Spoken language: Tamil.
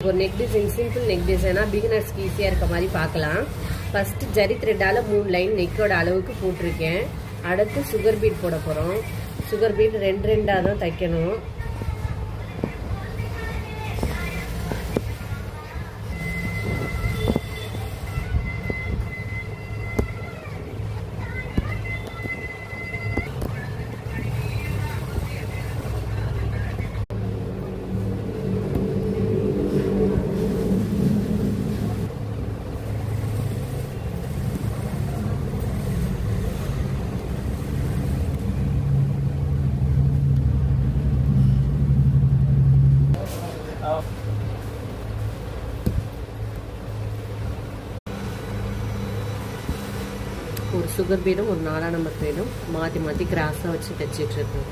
ஒரு நெக் டிசைன், சிம்பிள் நெக் டிசைனா பிகினர்ஸ்க்கு ஈஸியாக இருக்க மாதிரி பார்க்கலாம். ஃபர்ஸ்ட் ஜரி த்ரெட்டால் 3 லைன் நெக்கோட அளவுக்கு போட்டிருக்கேன். அடுத்து சுகர் பீட் போட போகிறோம். சுகர் பீட் 2 தான் தைக்கணும். ஒரு சுகர் பீடும் ஒரு 4ஆம் நம்பர் பீடும் மாற்றி மாற்றி கிராஸாக வச்சு தைச்சிட்ருக்கோம்.